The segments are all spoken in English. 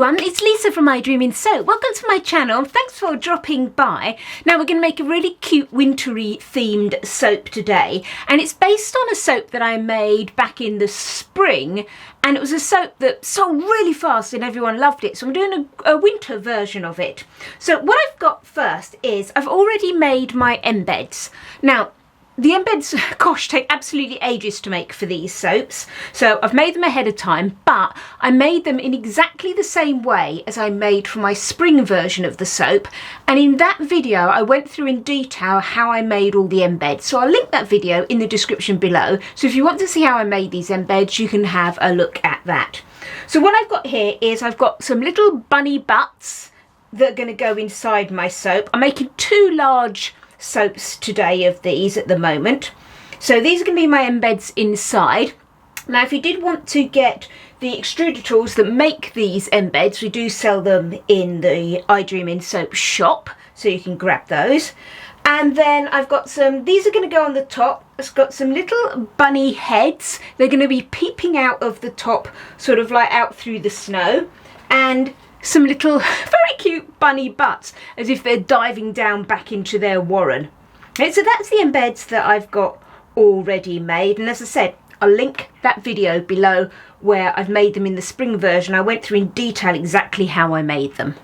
everyone, it's Lisa from My Dreaming Soap. Welcome to my channel. Thanks for dropping by. Now we're going to make a really cute wintry themed soap today, and it's based on a soap that I made back in the spring, and it was a soap that sold really fast and everyone loved it, so I'm doing a winter version of it. So what I've got first is I've already made my embeds. Now the embeds, gosh, take absolutely ages to make for these soaps. So I've made them ahead of time, but I made them in exactly the same way as I made for my spring version of the soap. And in that video, I went through in detail how I made all the embeds. So I'll link that video in the description below. So if you want to see how I made these embeds, you can have a look at that. So what I've got here is I've got some little bunny butts that are going to go inside my soap. I'm making two large soaps today of these at the moment, so these are going to be my embeds inside. Now if you did want to get the extruder tools that make these embeds, we do sell them in the I Dream in Soap shop, so you can grab those. And then I've got some, these are going to go on the top. It's got some little bunny heads. They're going to be peeping out of the top, sort of like out through the snow, and some little very cute bunny butts as if they're diving down back into their warren. Okay, so that's the embeds that I've got already made, and as I said, I'll link that video below where I've made them in the spring version. I went through in detail exactly how I made them.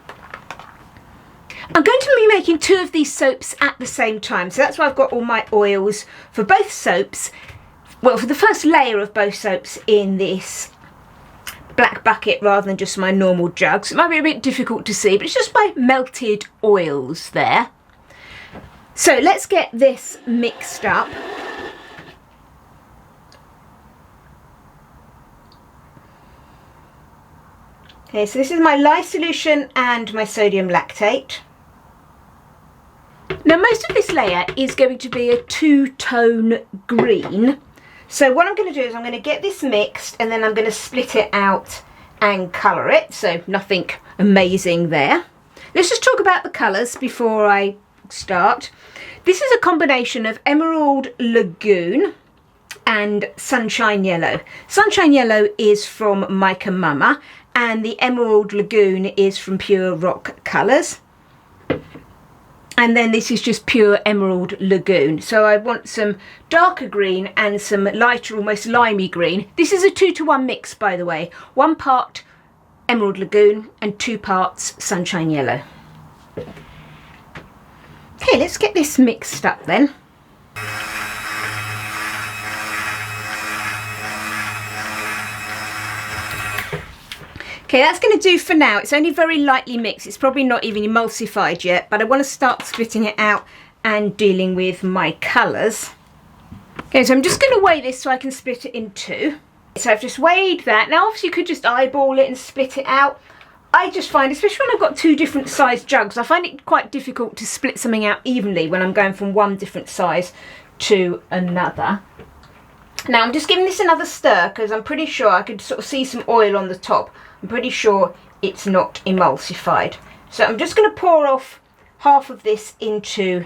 I'm going to be making two of these soaps at the same time, so that's why I've got all my oils for both soaps. Well, for the first layer of both soaps in this black bucket rather than just my normal jugs. It might be a bit difficult to see, but it's just my melted oils there. So let's get this mixed up. Okay, so this is my lye solution and my sodium lactate. Now most of this layer is going to be a two-tone green. So what I'm going to do is I'm going to get this mixed and then I'm going to split it out and colour it. So nothing amazing there. Let's just talk about the colours before I start. This is a combination of Emerald Lagoon and Sunshine Yellow. Sunshine Yellow is from Mica Mama and the Emerald Lagoon is from Pure Rock Colours. And then this is just pure Emerald Lagoon. So I want some darker green and some lighter, almost limey green. This is a 2-to-1 mix, by the way. 1 part Emerald Lagoon and 2 parts Sunshine Yellow. Okay, let's get this mixed up then. Okay, that's going to do for now. It's only very lightly mixed. It's probably not even emulsified yet, but I want to start splitting it out and dealing with my colours. Okay, so I'm just going to weigh this so I can split it in two. So I've just weighed that. Now obviously you could just eyeball it and split it out. I just find, especially when I've got two different size jugs, I find it quite difficult to split something out evenly when I'm going from one different size to another. Now I'm just giving this another stir because I'm pretty sure I could sort of see some oil on the top. I'm pretty sure it's not emulsified. So I'm just going to pour off half of this into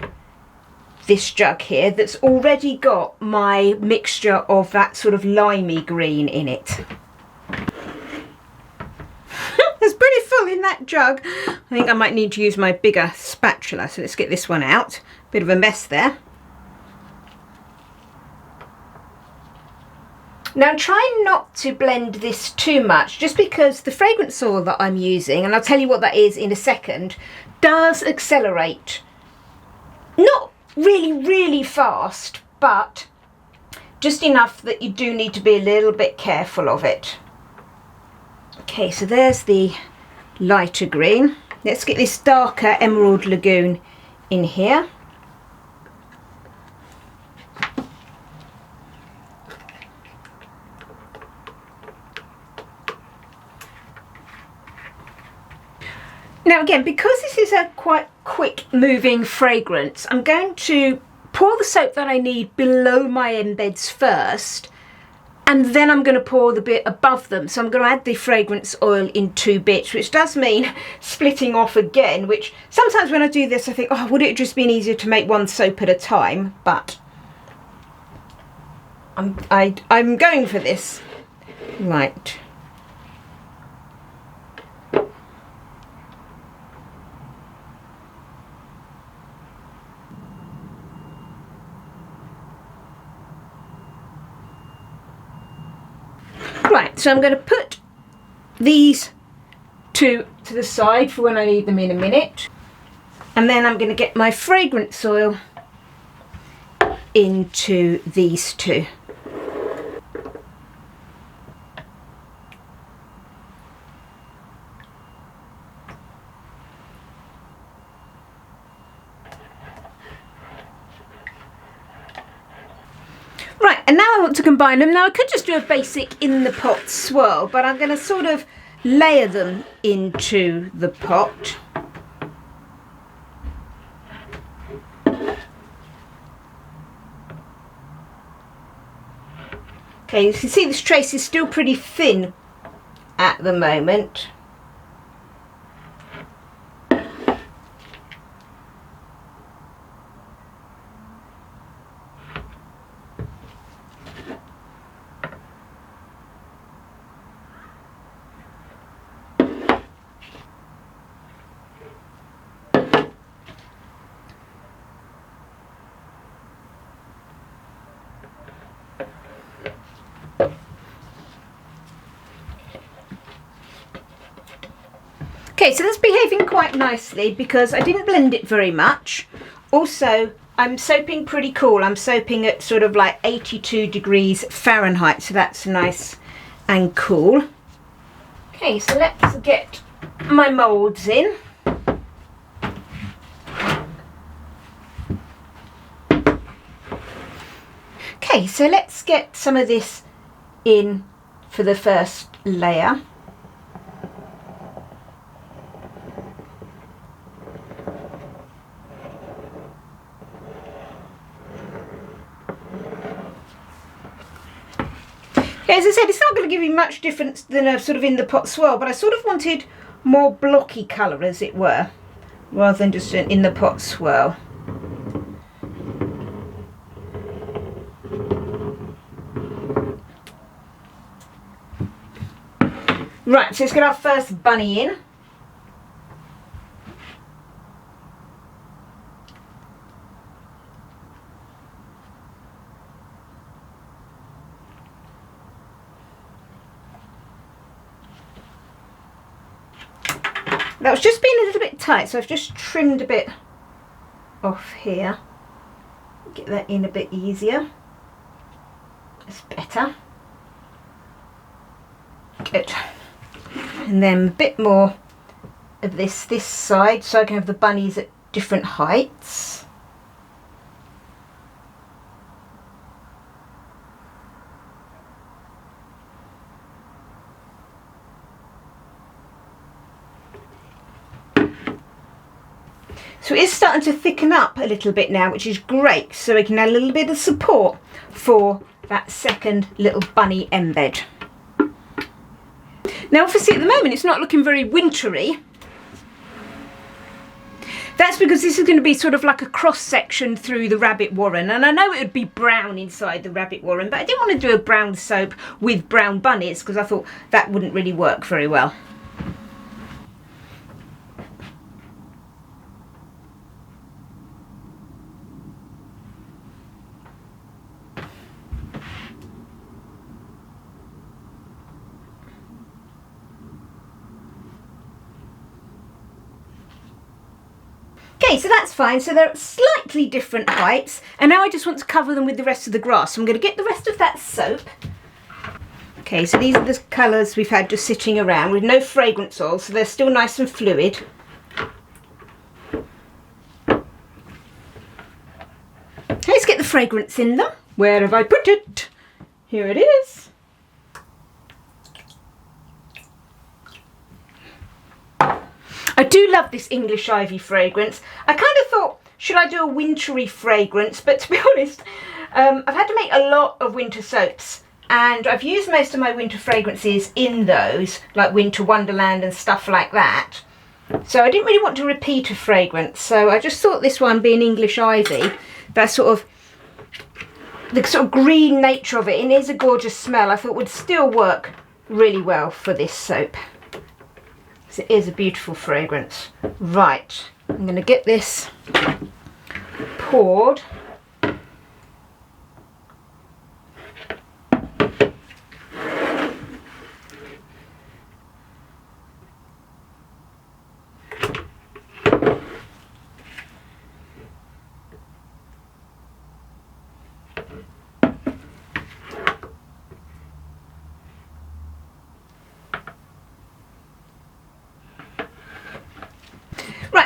this jug here that's already got my mixture of that sort of limey green in it. It's pretty full in that jug. I think I might need to use my bigger spatula. So let's get this one out. Bit of a mess there. Now try not to blend this too much, just because the fragrance oil that I'm using, and I'll tell you what that is in a second, does accelerate. Not really fast, but just enough that you do need to be a little bit careful of it. Okay, so there's the lighter green. Let's get this darker Emerald Lagoon in here. Now again, because this is a quite quick moving fragrance, I'm going to pour the soap that I need below my embeds first, and then I'm going to pour the bit above them. So I'm going to add the fragrance oil in 2 bits, which does mean splitting off again, which sometimes when I do this I think, oh, would it have just been easier to make one soap at a time? But I'm going for this. Right. Right, so I'm going to put these two to the side for when I need them in a minute. And then I'm going to get my fragrance oil into these two. Right, and now I want to combine them. Now I could just do a basic in the pot swirl, but I'm going to sort of layer them into the pot. Okay, you can see this trace is still pretty thin at the moment. Okay, so that's behaving quite nicely because I didn't blend it very much. Also, I'm soaping pretty cool. I'm soaping at sort of like 82 degrees Fahrenheit, so that's nice and cool. Okay, so let's get my moulds in. Okay, so let's get some of this in for the first layer. As I said, it's not going to give you much difference than a sort of in the pot swirl, but I sort of wanted more blocky colour, as it were, rather than just an in the pot swirl. Right, so let's get our first bunny in. That was just being a little bit tight, so I've just trimmed a bit off here. Get that in a bit easier. That's better. Good. And then a bit more of this side, so I can have the bunnies at different heights. So it is starting to thicken up a little bit now, which is great, so we can add a little bit of support for that second little bunny embed. Now obviously at the moment it's not looking very wintry. That's because this is going to be sort of like a cross section through the rabbit warren, and I know it would be brown inside the rabbit warren, but I didn't want to do a brown soap with brown bunnies because I thought that wouldn't really work very well. Okay, so that's fine. So they're at slightly different heights, and now I just want to cover them with the rest of the grass. So I'm going to get the rest of that soap. Okay, so these are the colours we've had just sitting around with no fragrance oil, so they're still nice and fluid. Let's get the fragrance in them. Where have I put it? Here it is. I do love this English Ivy fragrance. I kind of thought, should I do a wintry fragrance? But to be honest, I've had to make a lot of winter soaps, and I've used most of my winter fragrances in those, like Winter Wonderland and stuff like that. So I didn't really want to repeat a fragrance, so I just thought this one, being English Ivy, that sort of, the sort of green nature of it, and it is a gorgeous smell, I thought would still work really well for this soap. It is a beautiful fragrance. Right, I'm going to get this poured.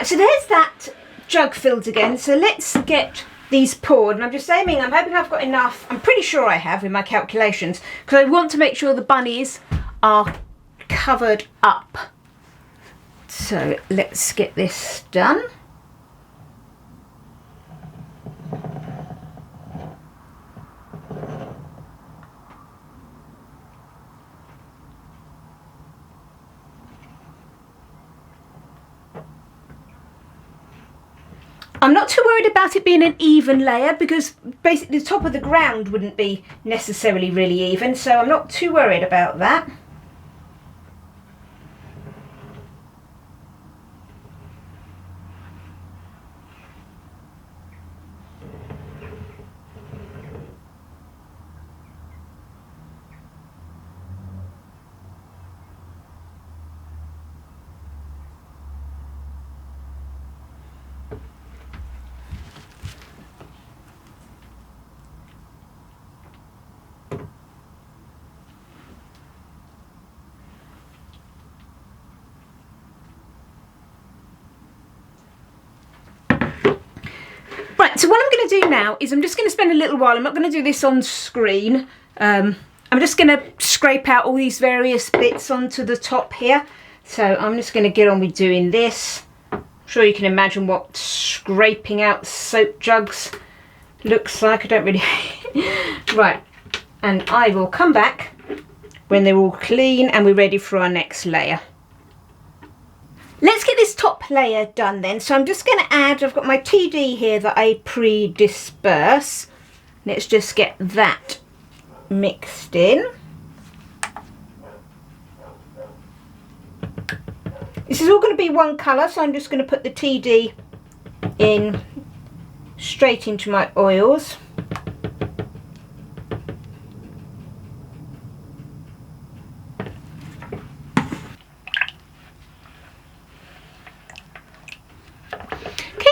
Right, so there's that jug filled again. So let's get these poured. And I'm just aiming, I'm hoping I've got enough. I'm pretty sure I have with my calculations, because I want to make sure the bunnies are covered up. So let's get this done. I'm not too worried about it being an even layer, because basically the top of the ground wouldn't be necessarily really even, so I'm not too worried about that. Right, so what I'm going to do now is I'm just going to spend a little while, I'm not going to do this on screen, I'm just going to scrape out all these various bits onto the top here. So I'm just going to get on with doing this. I'm sure you can imagine what scraping out soap jugs looks like. I don't really... Right, and I will come back when they're all clean and we're ready for our next layer. Let's get this top layer done then. So I'm just going to add, I've got my TD here that I pre-disperse. Let's just get that mixed in. This is all going to be one colour, so I'm just going to put the TD in straight into my oils.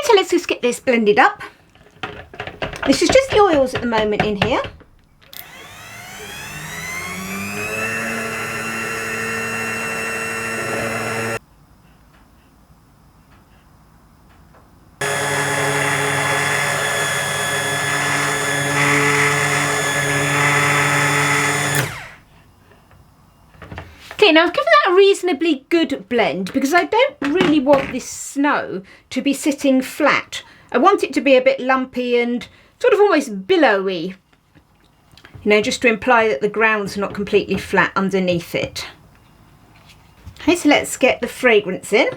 So let's just get this blended up. This is just the oils at the moment in here. Okay, now I've given that a reasonably good blend because I don't really want this snow to be sitting flat. I want it to be a bit lumpy and sort of almost billowy, you know, just to imply that the ground's not completely flat underneath it. Okay, so let's get the fragrance in.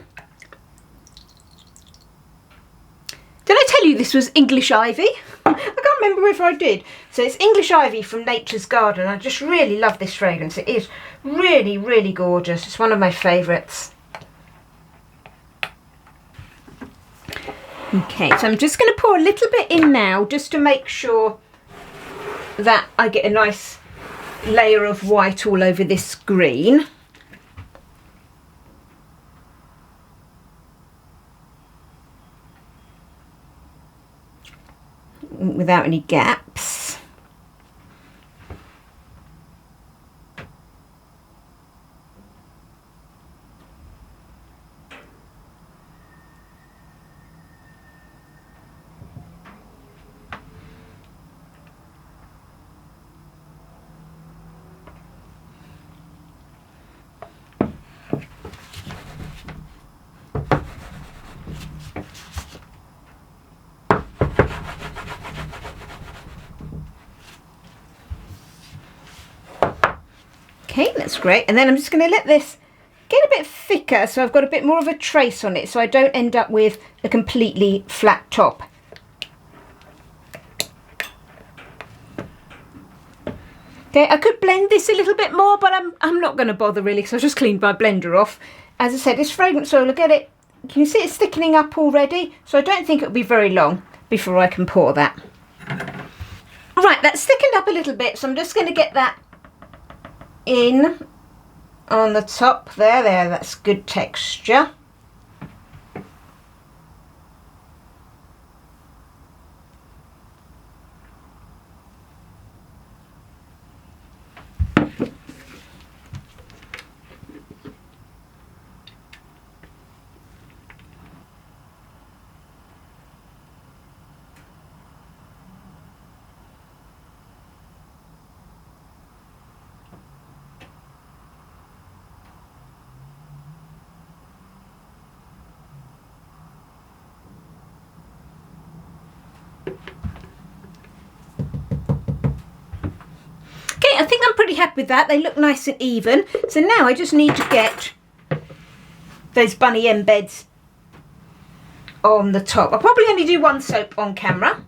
Did I tell you this was English ivy? I can't remember if I did. So it's English ivy from Nature's Garden. I just really love this fragrance. It is really, really gorgeous. It's one of my favourites. Okay, so I'm just going to pour a little bit in now just to make sure that I get a nice layer of white all over this green. Without any gaps. Okay, that's great. And then I'm just going to let this get a bit thicker so I've got a bit more of a trace on it so I don't end up with a completely flat top. Okay, I could blend this a little bit more, but I'm not going to bother really because I just cleaned my blender off. As I said, this fragrance oil, look at it. Can you see it's thickening up already? So I don't think it'll be very long before I can pour that. Right, that's thickened up a little bit, so I'm just going to get that in on the top there, that's good texture. think I'm pretty happy with that. They look nice and even. So now I just need to get those bunny embeds on the top. I'll probably only do one soap on camera.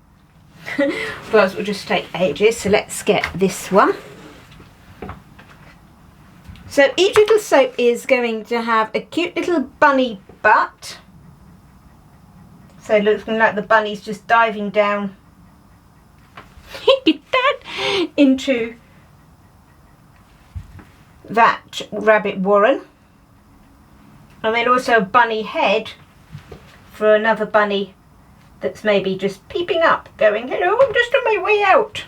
Otherwise it will just take ages. So let's get this one. So each little soap is going to have a cute little bunny butt. So it looks like the bunny's just diving down into that rabbit warren. And then also a bunny head for another bunny that's maybe just peeping up, going, hello, I'm just on my way out.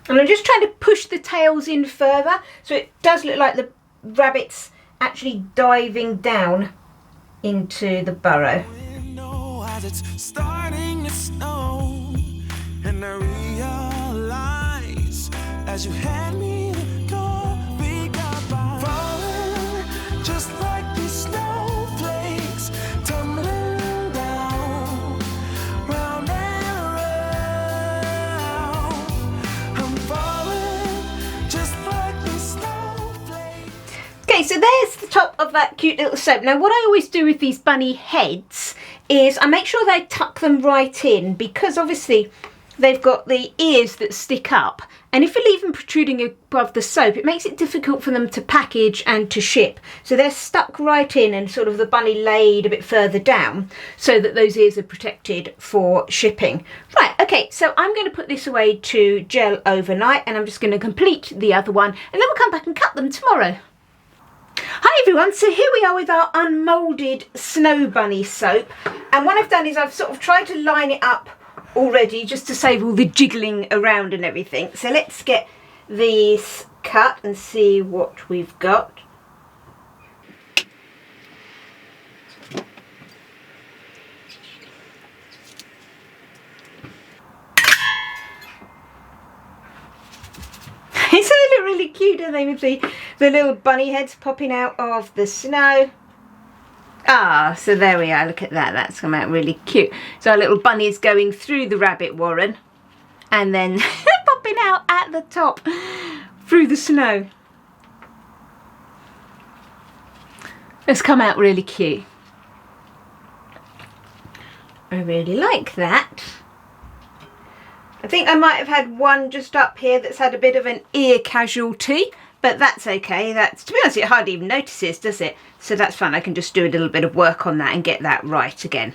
And I'm just trying to push the tails in further, so it does look like the rabbit's actually diving down into the burrow. It's starting to snow, and I realize as you hand me the coffee cup, I'm falling just like these snowflakes tumbling down round and round. I'm falling just like these snowflakes. Okay, so there's the top of that cute little soap. Now what I always do with these bunny heads is I make sure they tuck them right in, because obviously they've got the ears that stick up, and if you leave them protruding above the soap it makes it difficult for them to package and to ship. So they're stuck right in and sort of the bunny laid a bit further down so that those ears are protected for shipping. Right, okay, so I'm going to put this away to gel overnight, and I'm just going to complete the other one, and then we'll come back and cut them tomorrow. Hi everyone, so here we are with our unmoulded snow bunny soap, and what I've done is I've sort of tried to line it up already just to save all the jiggling around and everything. So let's get these cut and see what we've got. So they look really cute, don't they, with the little bunny heads popping out of the snow. Ah, so there we are, look at that, that's come out really cute. So our little bunny's going through the rabbit warren and then popping out at the top through the snow. It's come out really cute. I really like that. I think I might have had one just up here that's had a bit of an ear casualty, but that's okay. That's, to be honest, it hardly even notices, does it? So that's fine. I can just do a little bit of work on that and get that right again.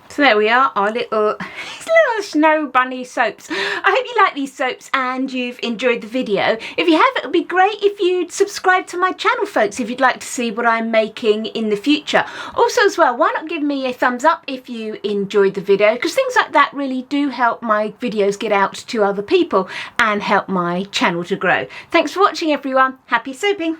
So there we are, our little snow bunny soaps. I hope you like these soaps and you've enjoyed the video. If you have, it would be great if you'd subscribe to my channel, folks, if you'd like to see what I'm making in the future. Also as well, why not give me a thumbs up if you enjoyed the video, because things like that really do help my videos get out to other people and help my channel to grow. Thanks for watching everyone. Happy soaping.